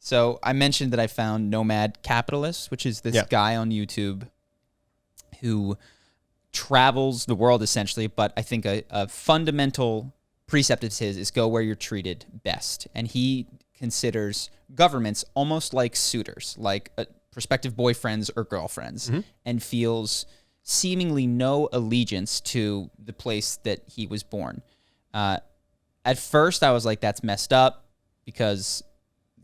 So I mentioned that I found Nomad Capitalist, which is this guy on YouTube who travels the world essentially, but I think a fundamental precept of his is go where you're treated best. And he considers governments almost like suitors, like prospective boyfriends or girlfriends, and feels seemingly no allegiance to the place that he was born. At first, I was like, that's messed up, because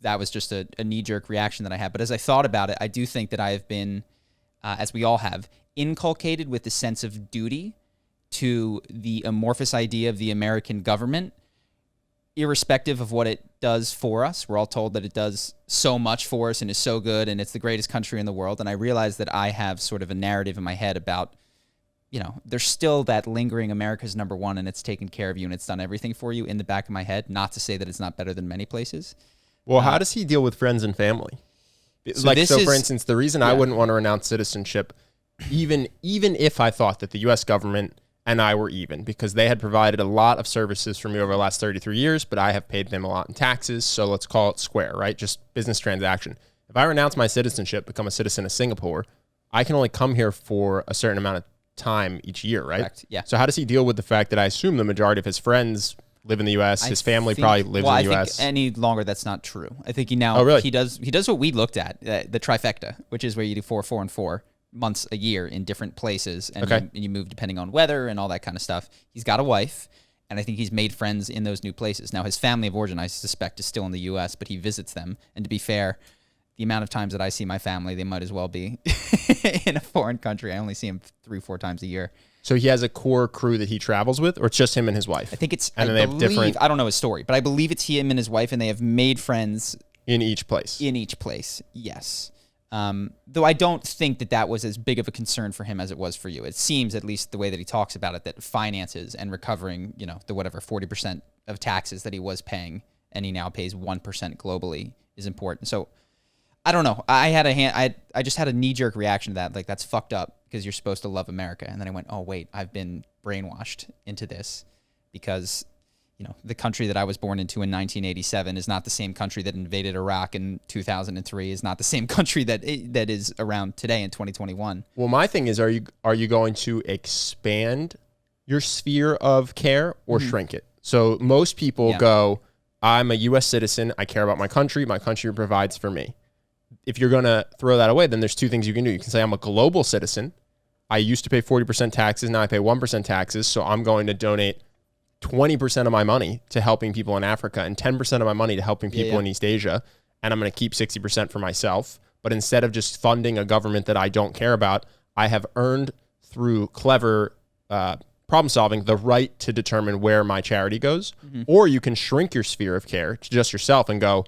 that was just a knee-jerk reaction that I had. But as I thought about it, I do think that I have been, as we all have, inculcated with the sense of duty to the amorphous idea of the American government, irrespective of what it does for us. We're all told that it does so much for us and is so good and it's the greatest country in the world. And I realize that I have sort of a narrative in my head about, there's still that lingering America's number one and it's taken care of you and it's done everything for you in the back of my head. Not to say that it's not better than many places. Well, how does he deal with friends and family? So for instance, the reason I wouldn't want to renounce citizenship, even if I thought that the U.S. government and I were even, because they had provided a lot of services for me over the last 33 years, but I have paid them a lot in taxes, so let's call it square, right? Just business transaction. If I renounce my citizenship, become a citizen of Singapore, I can only come here for a certain amount of time each year, right? Correct. Yeah. So how does he deal with the fact that I assume the majority of his friends live in the U.S., his family probably lives in the U.S.? Think any longer that's not true. I think he does what we looked at, the trifecta, which is where you do 4, 4, and 4 months a year in different places, and you move depending on weather and all that kind of stuff. He's got a wife, and I think he's made friends in those new places. Now, his family of origin, I suspect, is still in the U.S., but he visits them. And to be fair, the amount of times that I see my family, they might as well be in a foreign country. I only see him 3, 4 times a year. So he has a core crew that he travels with, or it's just him and his wife? I think it's, I don't know his story, but I believe it's him and his wife, and they have made friends in each place. Yes. Though I don't think that was as big of a concern for him as it was for you. It seems, at least the way that he talks about it, that finances and recovering, the 40% of taxes that he was paying, and he now pays 1% globally, is important. So I don't know. I just had a knee-jerk reaction to that. Like, that's fucked up because you're supposed to love America. And then I went, oh, wait, I've been brainwashed into this because, the country that I was born into in 1987 is not the same country that invaded Iraq in 2003, is not the same country that is around today in 2021. Well, my thing is, are you going to expand your sphere of care or shrink it? So most people go, I'm a U.S. citizen. I care about my country. My country provides for me. If you're going to throw that away, then there's two things you can do. You can say, I'm a global citizen. I used to pay 40% taxes. Now I pay 1% taxes. So I'm going to donate 20% of my money to helping people in Africa and 10% of my money to helping people in East Asia. And I'm going to keep 60% for myself. But instead of just funding a government that I don't care about, I have earned through clever problem solving the right to determine where my charity goes. Or you can shrink your sphere of care to just yourself and go,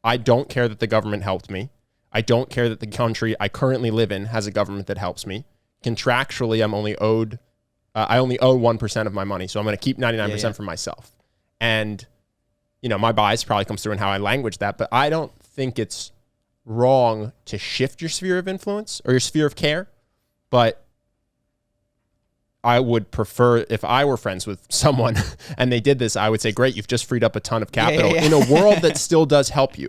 I don't care that the government helped me. I don't care that the country I currently live in has a government that helps me. Contractually, I only owe 1% of my money, so I'm going to keep 99% for myself. And, my bias probably comes through in how I language that, but I don't think it's wrong to shift your sphere of influence or your sphere of care. But I would prefer, if I were friends with someone and they did this, I would say, great, you've just freed up a ton of capital in a world that still does help you.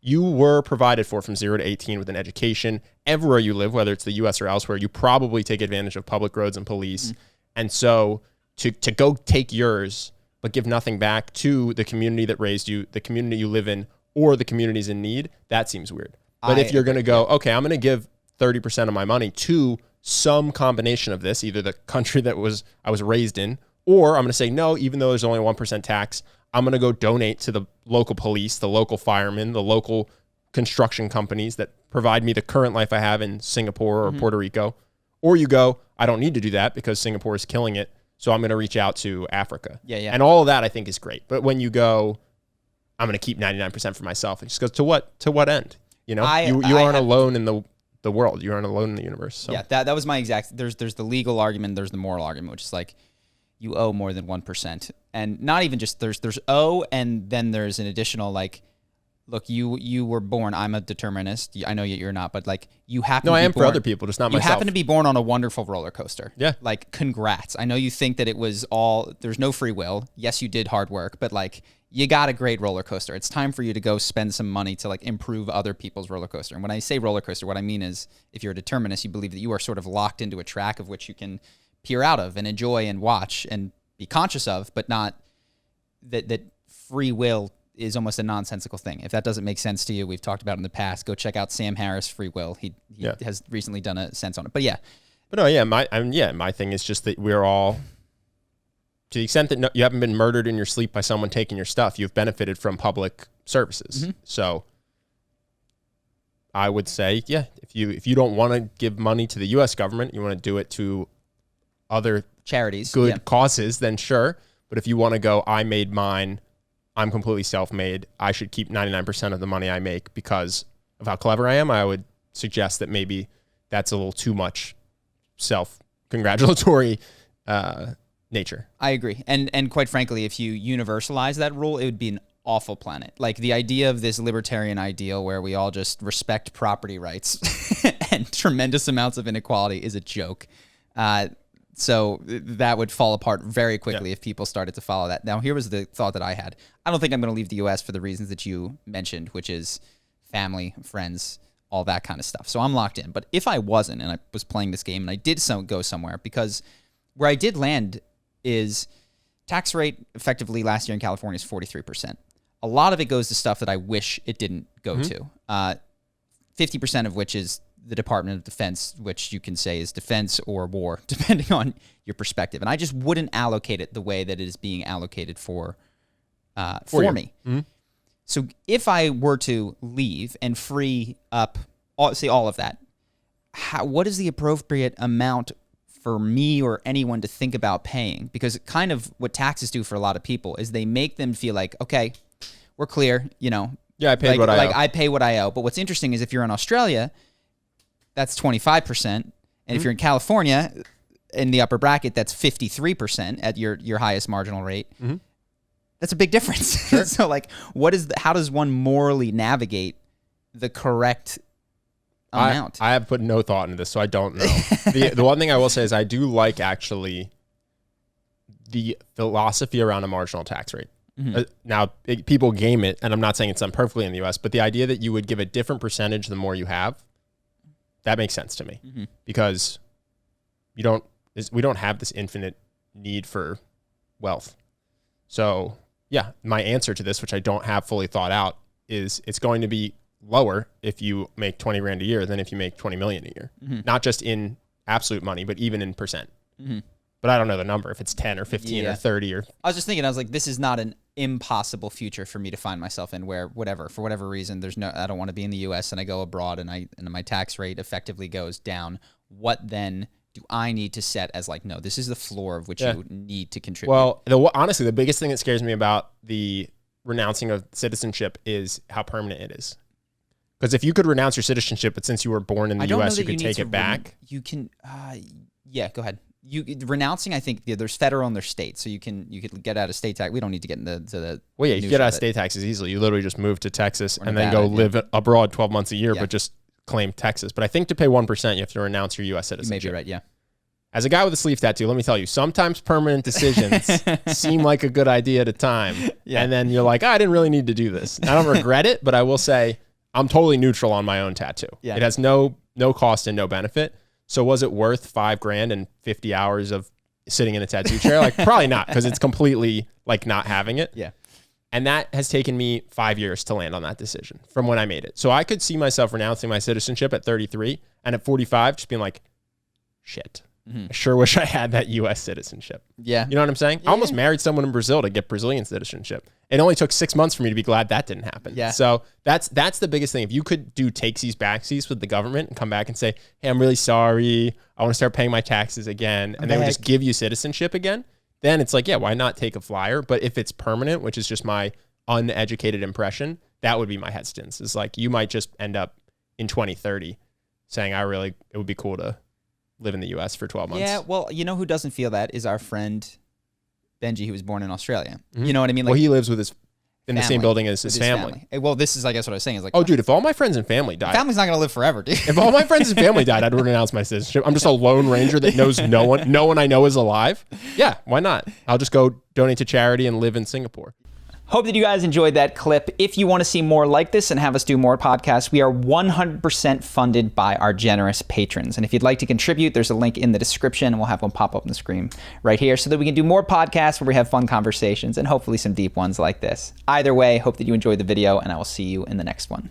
You were provided for from 0 to 18 with an education. Everywhere you live, whether it's the U.S. or elsewhere, you probably take advantage of public roads and police. And so to go take yours, but give nothing back to the community that raised you, the community you live in, or the communities in need, that seems weird. But if you're going to go, okay, I'm going to give 30% of my money to some combination of this, either the country that I was raised in, or I'm going to say, no, even though there's only 1% tax, I'm going to go donate to the local police, the local firemen, the local construction companies that provide me the current life I have in Singapore or Puerto Rico. Or you go, I don't need to do that because Singapore is killing it, so I'm going to reach out to Africa. And all of that I think is great. But when you go, I'm going to keep 99% for myself, it just goes, to what end? You aren't alone in the world. You aren't alone in the universe. So. Yeah, that was my exact, there's the legal argument, there's the moral argument, which is like, you owe more than 1%. And not even just, there's owe, and then there's an additional, like, look, you were born, I'm a determinist. I know you're not, but like, you happen to be born. No, I am for other people, just not myself. You happen to be born on a wonderful roller coaster. Yeah. Like, congrats. I know you think that it was there's no free will. Yes, you did hard work, but like, you got a great roller coaster. It's time for you to go spend some money to like improve other people's roller coaster. And when I say roller coaster, what I mean is if you're a determinist, you believe that you are sort of locked into a track of which you can peer out of and enjoy and watch and be conscious of, but not that free will is almost a nonsensical thing. If that doesn't make sense to you, we've talked about it in the past. Go check out Sam Harris' Free Will. He has recently done a sense on it. But yeah. But no, yeah, my thing is just that we're all, to the extent that you haven't been murdered in your sleep by someone taking your stuff, you've benefited from public services. So I would say, yeah, if you don't want to give money to the U.S. government, you want to do it to other charities, good causes, then sure. But if you want to go, I made mine, I'm completely self-made, I should keep 99% of the money I make because of how clever I am, I would suggest that maybe that's a little too much self-congratulatory nature. I agree. And quite frankly, if you universalize that rule, it would be an awful planet. Like the idea of this libertarian ideal where we all just respect property rights and tremendous amounts of inequality is a joke. So that would fall apart very quickly if people started to follow that. Now, here was the thought that I had. I don't think I'm going to leave the U.S. for the reasons that you mentioned, which is family, friends, all that kind of stuff. So I'm locked in. But if I wasn't and I was playing this game and I did go somewhere, because where I did land is tax rate effectively last year in California is 43%. A lot of it goes to stuff that I wish it didn't go to. 50% of which is the Department of Defense, which you can say is defense or war, depending on your perspective. And I just wouldn't allocate it the way that it is being allocated for me. So if I were to leave and free up, all of that, what is the appropriate amount for me or anyone to think about paying? Because kind of what taxes do for a lot of people is they make them feel like, okay, we're clear, Yeah, I paid what I owe. I pay what I owe. But what's interesting is if you're in Australia, that's 25%. And if you're in California, in the upper bracket, that's 53% at your highest marginal rate. That's a big difference. Sure. So like, how does one morally navigate the correct amount? I have put no thought into this, so I don't know. The one thing I will say is I do like actually the philosophy around a marginal tax rate. Now, people game it, and I'm not saying it's done perfectly in the U.S., but the idea that you would give a different percentage the more you have, that makes sense to me because we don't have this infinite need for wealth. So yeah, my answer to this, which I don't have fully thought out, is it's going to be lower if you make 20 grand a year than if you make 20 million a year. Not just in absolute money, but even in percent. But I don't know the number, if it's 10 or 15 or 30 or... I was just thinking, I was like, this is not an impossible future for me to find myself in where for whatever reason, I don't want to be in the US and I go abroad and my tax rate effectively goes down. What then do I need to set as like, no, this is the floor of which you need to contribute? Well, honestly, the biggest thing that scares me about the renouncing of citizenship is how permanent it is. Because if you could renounce your citizenship, but since you were born in the U.S., you could take it back. You can, go ahead. Renouncing, I think there's federal and there's state, so you could get out of state tax. We don't need to get into the. Well, yeah, you can get out of state taxes easily. You literally just move to Texas and then go live abroad 12 months a year, but just claim Texas. But I think to pay 1%, you have to renounce your U.S. citizenship. You may be right, yeah. As a guy with a sleeve tattoo, let me tell you, sometimes permanent decisions seem like a good idea at a time, and then you're like, I didn't really need to do this. I don't regret it, but I will say I'm totally neutral on my own tattoo. Yeah. It has no cost and no benefit. So was it worth $5 grand and 50 hours of sitting in a tattoo chair? Like probably not, because it's completely like not having it. Yeah. And that has taken me 5 years to land on that decision from when I made it. So I could see myself renouncing my citizenship at 33 and at 45 just being like, shit. I sure wish I had that U.S. citizenship. Yeah. You know what I'm saying? I almost married someone in Brazil to get Brazilian citizenship. It only took 6 months for me to be glad that didn't happen. Yeah. So that's the biggest thing. If you could do takesies, backsies with the government and come back and say, hey, I'm really sorry, I want to start paying my taxes again, and they would just give you citizenship again, then it's like, yeah, why not take a flyer? But if it's permanent, which is just my uneducated impression, that would be my hesitance. Is like, you might just end up in 2030 saying, it would be cool to live in the U.S. for 12 months. Yeah, well, you know who doesn't feel that is our friend Benji, who was born in Australia. You know what I mean? Like, well, he lives with in the same building as his family. Well, this is, I guess, what I was saying. Is like, dude, if all my friends and family died... Family's not going to live forever, dude. If all my friends and family died, I'd renounce my citizenship. I'm just a lone ranger that knows no one I know is alive. Yeah, why not? I'll just go donate to charity and live in Singapore. Hope that you guys enjoyed that clip. If you want to see more like this and have us do more podcasts, we are 100% funded by our generous patrons. And if you'd like to contribute, there's a link in the description, and we'll have one pop up on the screen right here so that we can do more podcasts where we have fun conversations and hopefully some deep ones like this. Either way, hope that you enjoyed the video, and I will see you in the next one.